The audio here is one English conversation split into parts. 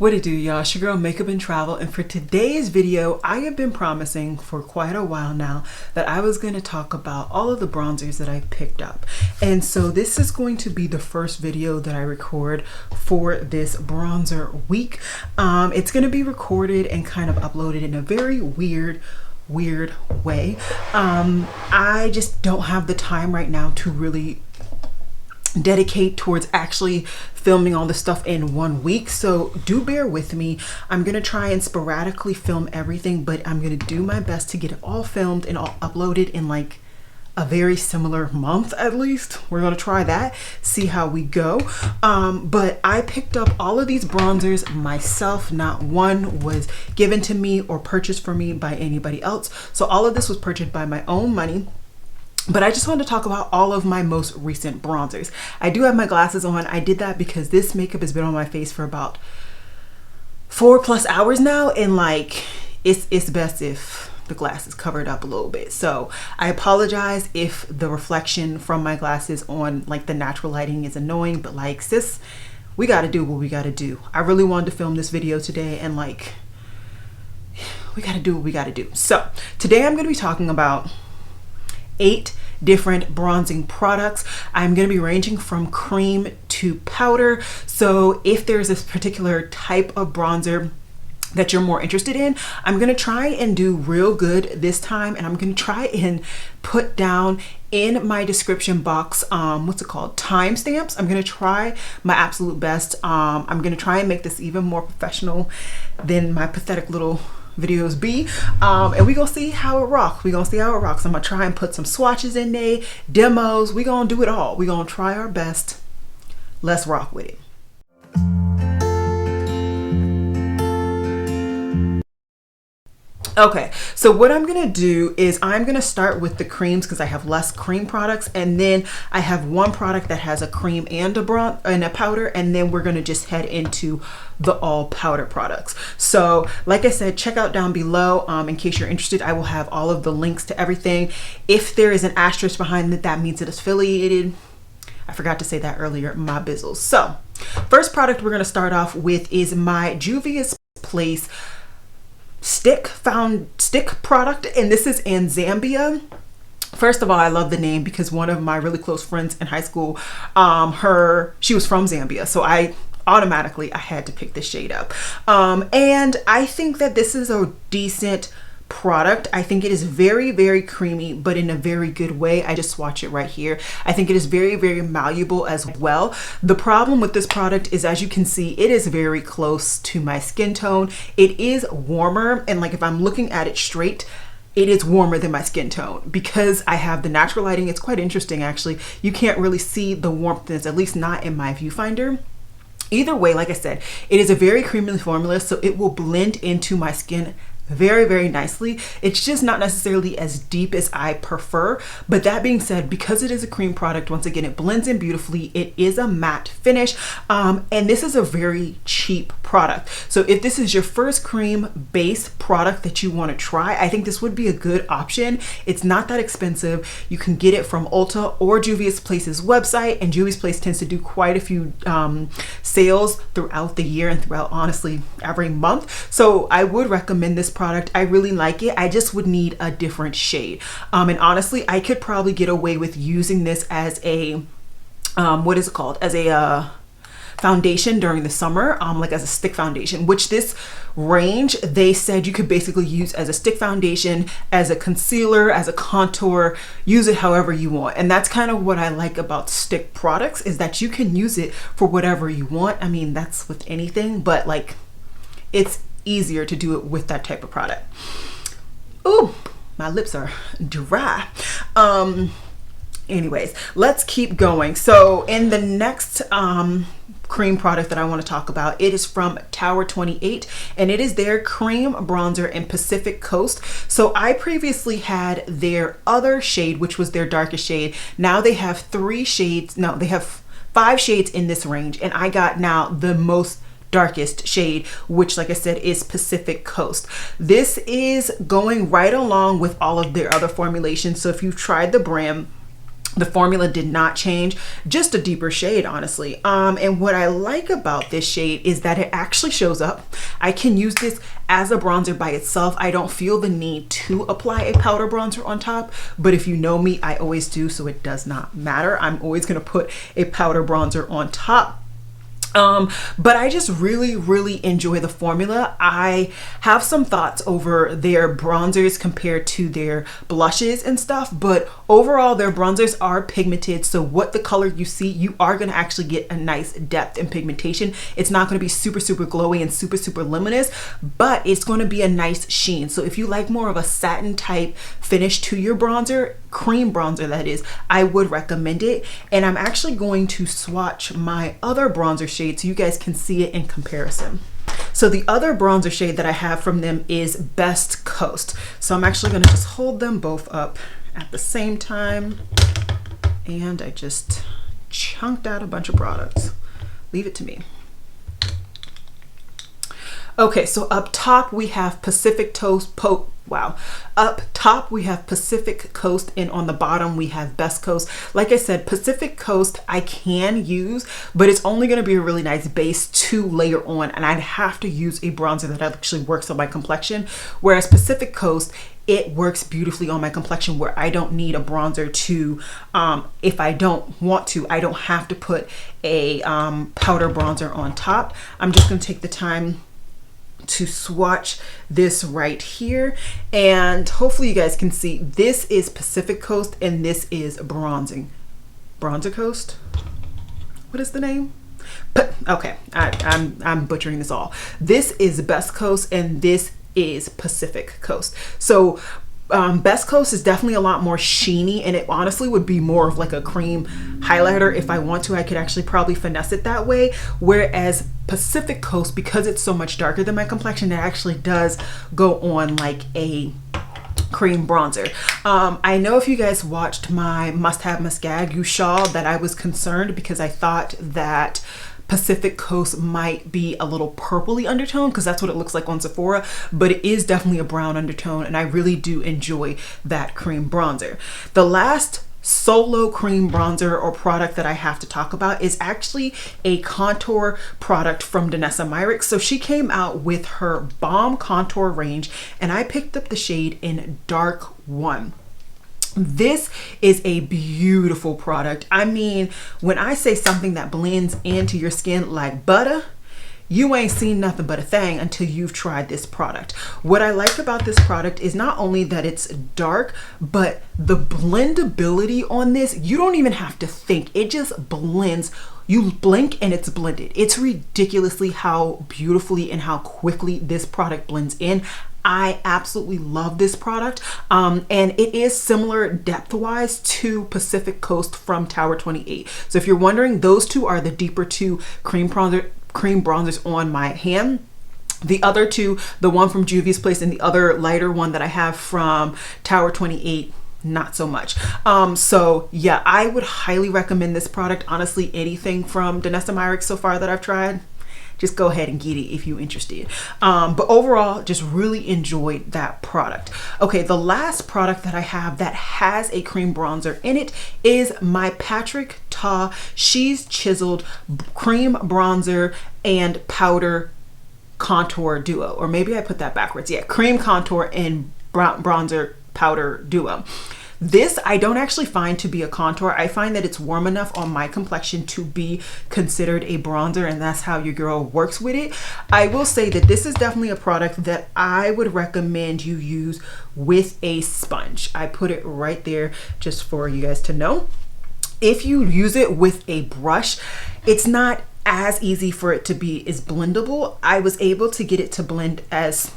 What it do, y'all? It's your girl Makeup and Travel, and for today's video I have been promising for quite a while now that I was going to talk about all of the bronzers that I picked up. And so this is going to be the first video that I record for this bronzer week. It's going to be recorded and kind of uploaded in a very weird way. I just don't have the time right now to really dedicate towards actually filming all this stuff in 1 week, so do bear with me. I'm gonna try and sporadically film everything, but I'm gonna do my best to get it all filmed and all uploaded in like a very similar month at least. We're gonna try that, see how we go. But I picked up all of these bronzers myself. Not one was given to me or purchased for me by anybody else, so all of this was purchased by my own money. But I just wanted to talk about all of my most recent bronzers. I do have my glasses on. I did that because this makeup has been on my face for about 4+ hours now, and like it's best if the glasses covered up a little bit. So I apologize if the reflection from my glasses on like the natural lighting is annoying, but like sis, we gotta do what we gotta do. I really wanted to film this video today, and like we gotta do what we gotta do. So today I'm gonna be talking about 8 different bronzing products. I'm going to be ranging from cream to powder. So if there's this particular type of bronzer that you're more interested in, I'm going to try and do real good this time, and I'm going to try and put down in my description box timestamps. I'm going to try my absolute best. I'm going to try and make this even more professional than my pathetic little videos be, and we gonna see how it rocks. I'm gonna try and put some swatches in there, demos. We gonna do it all. We gonna try our best. Let's rock with it. Okay, so what I'm gonna do is I'm gonna start with the creams because I have less cream products, and then I have one product that has a cream and a powder, and then we're gonna just head into the all powder products. So like I said, check out down below in case you're interested. I will have all of the links to everything. If there is an asterisk behind it, that means it is affiliated. I forgot to say that earlier, my bizzles. So first product we're gonna start off with is my Juvia's Place stick product, and this is in Zambia. First of all, I love the name because one of my really close friends in high school, she was from Zambia, so I had to pick this shade up. And I think that this is a decent product. I think it is very creamy, but in a very good way. I just swatch it right here. I think it is very malleable as well. The problem with this product is, as you can see, it is very close to my skin tone. It is warmer, and like if I'm looking at it straight, it is warmer than my skin tone. Because I have the natural lighting, it's quite interesting actually. You can't really see the warmthness, at least not in my viewfinder. Either way, like I said, it is a very creamy formula, so it will blend into my skin very nicely. It's just not necessarily as deep as I prefer, but that being said, because it is a cream product, once again, it blends in beautifully. It is a matte finish, and this is a very cheap product. So if this is your first cream based product that you want to try, I think this would be a good option. It's not that expensive. You can get it from Ulta or Juvia's Place's website, and Juvia's Place tends to do quite a few sales throughout the year and throughout honestly every month. So I would recommend this product. I really like it. I just would need a different shade. And honestly, I could probably get away with using this as a as a foundation during the summer, like as a stick foundation, which this range, they said you could basically use as a stick foundation, as a concealer, as a contour, use it however you want. And that's kind of what I like about stick products, is that you can use it for whatever you want. I mean, that's with anything, but like it's easier to do it with that type of product. Ooh, my lips are dry. Anyways, let's keep going. So in the next cream product that I want to talk about, it is from Tower 28, and it is their cream bronzer in Pacific Coast. So I previously had their other shade, which was their darkest shade. Now they have 3 shades. No, they have 5 shades in this range, and I got now the most darkest shade, which like I said is Pacific Coast. This is going right along with all of their other formulations. So if you've tried the brand, The formula did not change, just a deeper shade, honestly. And what I like about this shade is that it actually shows up. I can use this as a bronzer by itself. I don't feel the need to apply a powder bronzer on top, but if you know me, I always do, so it does not matter. I'm always gonna put a powder bronzer on top. But I just really enjoy the formula. I have some thoughts over their bronzers compared to their blushes and stuff, but overall their bronzers are pigmented, so what the color you see, you are going to actually get a nice depth and pigmentation. It's not going to be super glowy and super luminous, but it's going to be a nice sheen. So if you like more of a satin type finish to your bronzer, cream bronzer that is, I would recommend it. And I'm actually going to swatch my other bronzer shade so you guys can see it in comparison. So the other bronzer shade that I have from them is Best Coast. So I'm actually going to just hold them both up at the same time, and I just chunked out a bunch of products. Leave it to me. Okay, so up top we have Pacific Toast up top we have Pacific Coast, and on the bottom we have Best Coast. Like I said, Pacific Coast I can use, but it's only going to be a really nice base to layer on, and I'd have to use a bronzer that actually works on my complexion, whereas Pacific Coast, it works beautifully on my complexion where I don't need a bronzer to, if I don't want to, I don't have to put a powder bronzer on top. I'm just going to take the time to swatch this right here, and hopefully you guys can see this is Pacific Coast and this is Bronzer Coast. What is the name? Okay, I'm butchering this all. This is Best Coast and this is Pacific Coast. So Best Coast is definitely a lot more sheeny, and it honestly would be more of like a cream highlighter. If I want to, I could actually probably finesse it that way, whereas Pacific Coast, because it's so much darker than my complexion, it actually does go on like a cream bronzer. I know if you guys watched my Must Have Must Gag, you saw that I was concerned because I thought that Pacific Coast might be a little purpley undertone, because that's what it looks like on Sephora, but it is definitely a brown undertone, and I really do enjoy that cream bronzer. The last solo cream bronzer or product that I have to talk about is actually a contour product from Danessa Myricks. So she came out with her Balm Contour range, and I picked up the shade in Dark 1. This is a beautiful product. I mean, when I say something that blends into your skin like butter, you ain't seen nothing but a thing until you've tried this product. What I like about this product is not only that it's dark, but the blendability on this, you don't even have to think. It just blends. You blink and it's blended. It's ridiculously how beautifully and how quickly this product blends in. I absolutely love this product, and it is similar depth-wise to Pacific Coast from Tower 28. So if you're wondering, those two are the deeper two cream bronzers on my hand. The other two, the one from Juvia's Place and the other lighter one that I have from Tower 28, not so much. So yeah, I would highly recommend this product. Honestly, anything from Danessa Myricks so far that I've tried, just go ahead and get it if you're interested. But overall, just really enjoyed that product. Okay, the last product that I have that has a cream bronzer in it is my Patrick Ta She's Chiseled Cream Bronzer and Powder Contour Duo. Or maybe I put that backwards. Yeah, Cream Contour and Bronzer Powder Duo. This I don't actually find to be a contour. I find that it's warm enough on my complexion to be considered a bronzer, and that's how your girl works with it. I will say that this is definitely a product that I would recommend you use with a sponge. I put it right there just for you guys to know. If you use it with a brush, it's not as easy for it to be as blendable. I was able to get it to blend as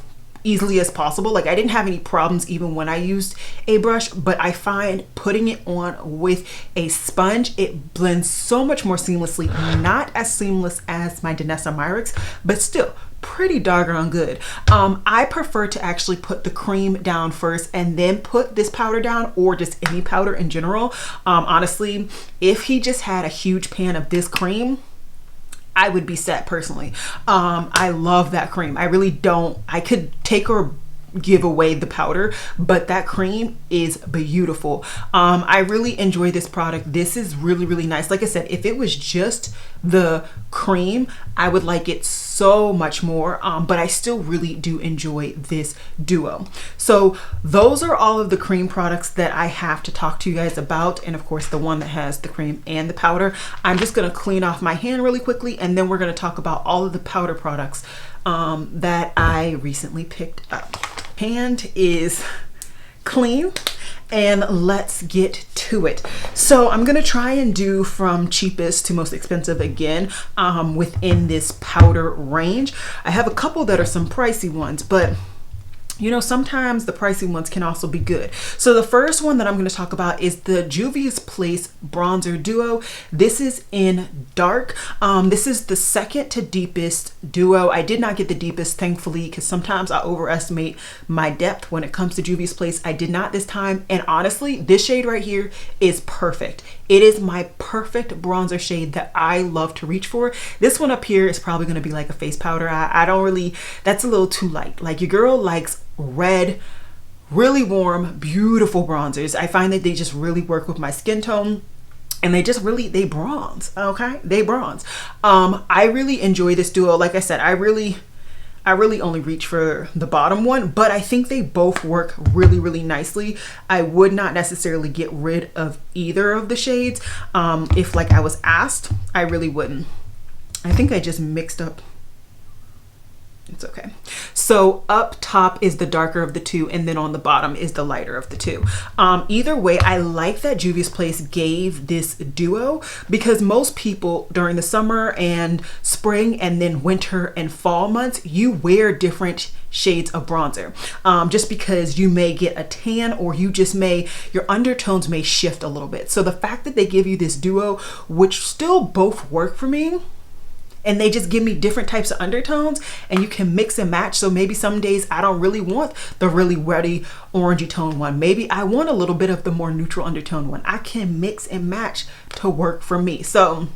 easily as possible. Like, I didn't have any problems even when I used a brush, but I find putting it on with a sponge, it blends so much more seamlessly. Not as seamless as my Danessa Myricks, but still pretty doggone good. I prefer to actually put the cream down first and then put this powder down, or just any powder in general. Honestly, if he just had a huge pan of this cream, I would be set personally. I love that cream. I really don't. I could take or give away the powder, but that cream is beautiful. I really enjoy this product. This is really, really nice. Like I said, if it was just the cream, I would like it so much more, but I still really do enjoy this duo. So those are all of the cream products that I have to talk to you guys about, and of course the one that has the cream and the powder. I'm just going to clean off my hand really quickly, and then we're going to talk about all of the powder products that I recently picked up. Hand is clean, and let's get to it. So I'm gonna try and do from cheapest to most expensive again, within this powder range. I have a couple that are some pricey ones, but you know, sometimes the pricey ones can also be good. So the first one that I'm going to talk about is the Juvia's Place Bronzer Duo. This is in dark. This is the second to deepest duo. I did not get the deepest, thankfully, because sometimes I overestimate my depth when it comes to Juvia's Place. I did not this time. And honestly, this shade right here is perfect. It is my perfect bronzer shade that I love to reach for. This one up here is probably going to be like a face powder. I don't really, that's a little too light. Like, your girl likes red, really warm, beautiful bronzers. I find that they just really work with my skin tone, and they just really, they bronze. Okay, they bronze. I really enjoy this duo. Like I said, I really only reach for the bottom one, but I think they both work really, really nicely. I would not necessarily get rid of either of the shades. If like I was asked, I really wouldn't. I think I just mixed up. It's okay. So up top is the darker of the two, and then on the bottom is the lighter of the two. Either way, I like that Juvia's Place gave this duo, because most people during the summer and spring and then winter and fall months, you wear different shades of bronzer, just because you may get a tan, or you just may, your undertones may shift a little bit. So the fact that they give you this duo, which still both work for me, and they just give me different types of undertones, and you can mix and match. So maybe some days I don't really want the really reddy orangey tone one. Maybe I want a little bit of the more neutral undertone one. I can mix and match to work for me. So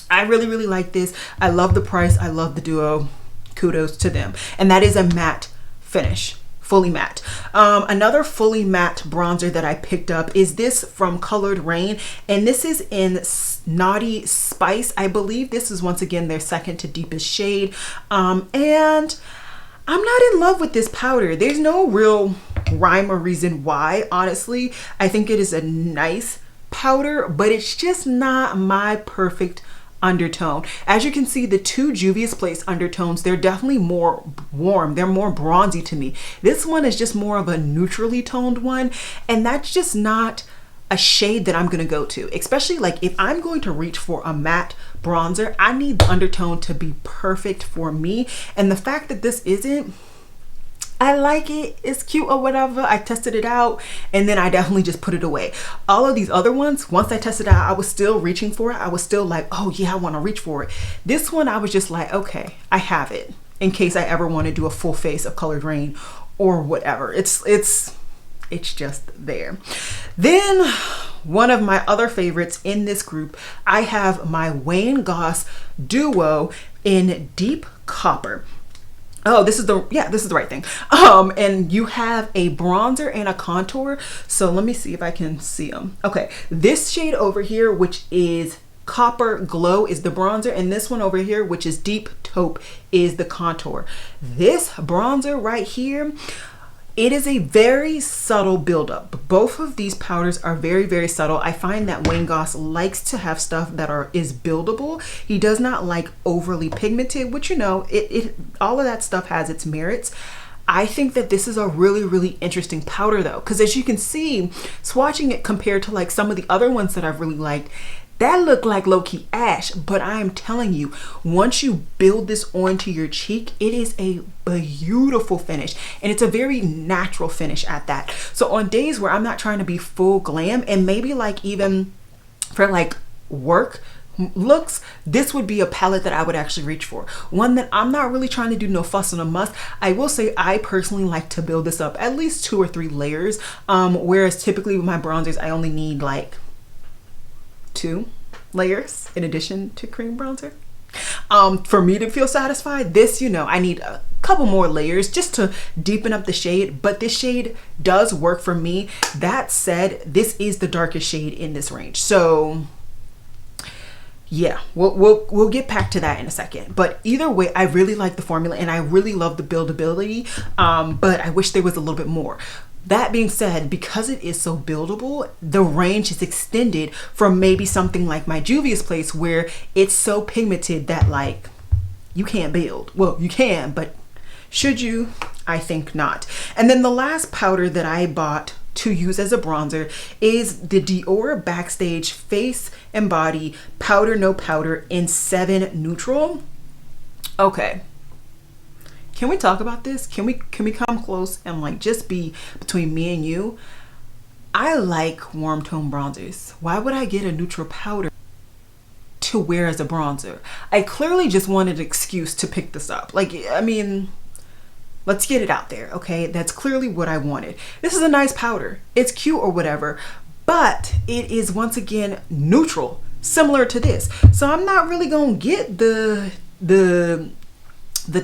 I really, really like this. I love the price. I love the duo. Kudos to them. And that is a matte finish. Fully matte. Another fully matte bronzer that I picked up is this from Colored Rain, and this is in Naughty Spice. I believe this is once again their second to deepest shade, and I'm not in love with this powder. There's no real rhyme or reason why, honestly. I think it is a nice powder, but it's just not my perfect undertone. As you can see, the two Juvia's Place undertones, they're definitely more warm. They're more bronzy to me. This one is just more of a neutrally toned one, and that's just not a shade that I'm going to go to. Especially like if I'm going to reach for a matte bronzer, I need the undertone to be perfect for me. And the fact that this isn't, I like it, it's cute or whatever. I tested it out, and then I definitely just put it away. All of these other ones, once I tested it out, I was still reaching for it. I was still like, oh yeah, I want to reach for it. This one, I was just like, okay, I have it in case I ever want to do a full face of Colored Rain or whatever. It's just there. Then one of my other favorites in this group, I have my Wayne Goss Duo in Deep Copper. Oh, this is the right thing. And you have a bronzer and a contour. So let me see if I can see them. Okay, this shade over here, which is Copper Glow, is the bronzer, and this one over here, which is Deep Taupe, is the contour. This bronzer right here, it is a very subtle buildup. Both of these powders are very, very subtle. I find that Wayne Goss likes to have stuff that is buildable. He does not like overly pigmented, which, you know, all of that stuff has its merits. I think that this is a really, really interesting powder though, because as you can see, swatching it compared to like some of the other ones that I've really liked, that looked like low-key ash, but I am telling you, once you build this onto your cheek, it is a beautiful finish, and it's a very natural finish at that. So on days where I'm not trying to be full glam, and maybe like even for like work looks, this would be a palette that I would actually reach for. One that I'm not really trying to do no fuss and a must. I will say I personally like to build this up at least 2 or 3 layers, whereas typically with my bronzers, I only need like 2 layers in addition to cream bronzer. For me to feel satisfied, this, you know, I need couple more layers just to deepen up the shade, but this shade does work for me. That said, this is the darkest shade in this range. So yeah, we'll get back to that in a second. But either way, I really like the formula and I really love the buildability, but I wish there was a little bit more. That being said, because it is so buildable, the range is extended from maybe something like my Juvia's Place where it's so pigmented that like you can't build. Well, you can, but should you? I think not. And then the last powder that I bought to use as a bronzer is the Dior Backstage Face and Body Powder No Powder in 7 Neutral. Okay, can we talk about this? Can we come close and like just be between me and you? I like warm tone bronzers. Why would I get a neutral powder to wear as a bronzer? I clearly just wanted an excuse to pick this up. Like, I mean, let's get it out there, okay? That's clearly what I wanted. This is a nice powder. It's cute or whatever, but it is once again neutral, similar to this. So I'm not really gonna get the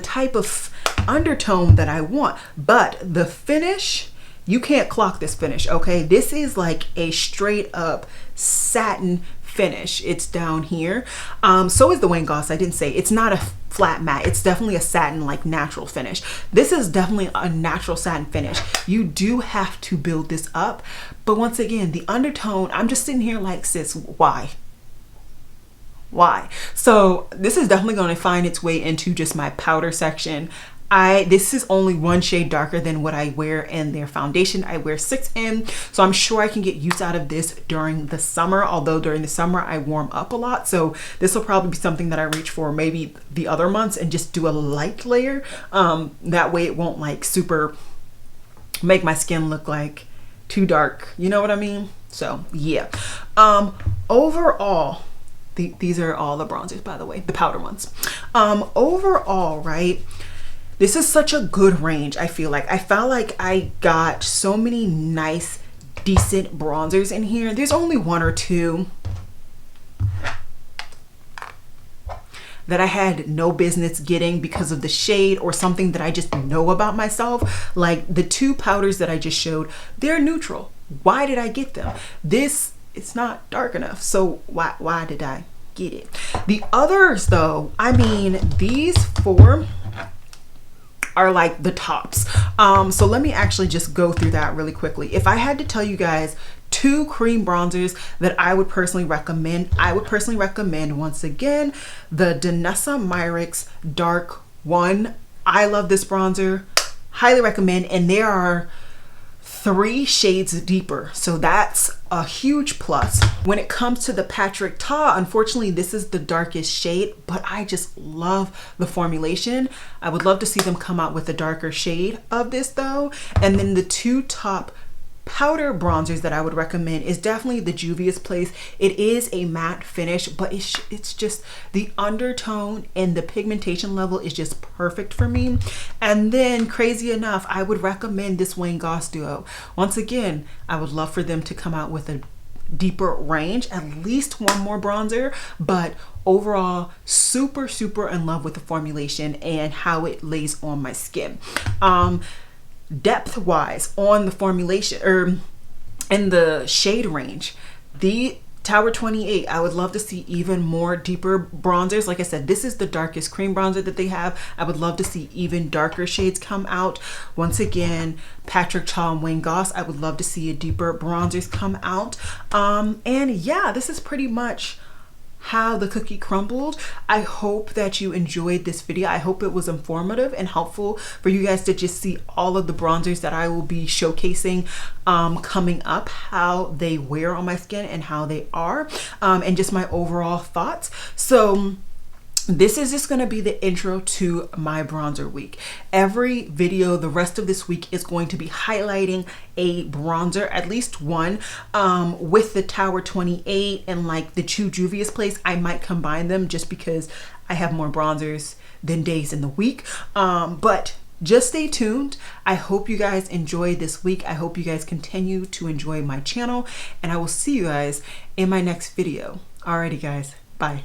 type of undertone that I want, but the finish, you can't clock this finish, okay? This is like a straight up satin finish. It's down here. So is the Wayne Goss. I didn't say it's not a flat matte. It's definitely a satin, like natural finish. This is definitely a natural satin finish. You do have to build this up, but once again, the undertone, I'm just sitting here like, sis, why? So this is definitely going to find its way into just my powder section. This is only one shade darker than what I wear in their foundation. I wear 6M, so I'm sure I can get use out of this during the summer, although during the summer I warm up a lot, so this will probably be something that I reach for maybe the other months and just do a light layer. That way it won't like super make my skin look like too dark, you know what I mean? So yeah, overall, these are all the bronzers, by the way, the powder ones. Overall, right, this is such a good range. I felt like I got so many nice, decent bronzers in here. There's only 1 or 2 that I had no business getting because of the shade or something that I just know about myself. Like the 2 powders that I just showed, they're neutral. Why did I get them? This, it's not dark enough, so why did I get it? The others though, I mean, these 4 are like the tops. So let me actually just go through that really quickly. If I had to tell you guys 2 cream bronzers that I would personally recommend, once again the Danessa Myricks Dark 1. I love this bronzer, highly recommend, and there are 3 shades deeper, so that's a huge plus. When it comes to the Patrick Ta, unfortunately this is the darkest shade, but I just love the formulation. I would love to see them come out with a darker shade of this though. And then the 2 top powder bronzers that I would recommend is definitely the Juvia's Place. It is a matte finish, but it's just the undertone and the pigmentation level is just perfect for me. And then crazy enough, I would recommend this Wayne Goss duo. Once again, I would love for them to come out with a deeper range, at least 1 more bronzer, but overall super in love with the formulation and how it lays on my skin. Depth wise on the formulation or in the shade range, the Tower 28, I would love to see even more deeper bronzers. Like I said, this is the darkest cream bronzer that they have. I would love to see even darker shades come out. Once again, Patrick Ta and Wayne Goss, I would love to see a deeper bronzers come out. And yeah, this is pretty much how the cookie crumbled. I hope that you enjoyed this video. I hope it was informative and helpful for you guys to just see all of the bronzers that I will be showcasing coming up, how they wear on my skin and how they are, and just my overall thoughts. So this is just going to be the intro to my bronzer week. Every video the rest of this week is going to be highlighting a bronzer, at least one, with the Tower 28 and like the Juvia's Place. I might combine them just because I have more bronzers than days in the week, but just stay tuned. I hope you guys enjoyed this week. I hope you guys continue to enjoy my channel, and I will see you guys in my next video. Alrighty guys, bye.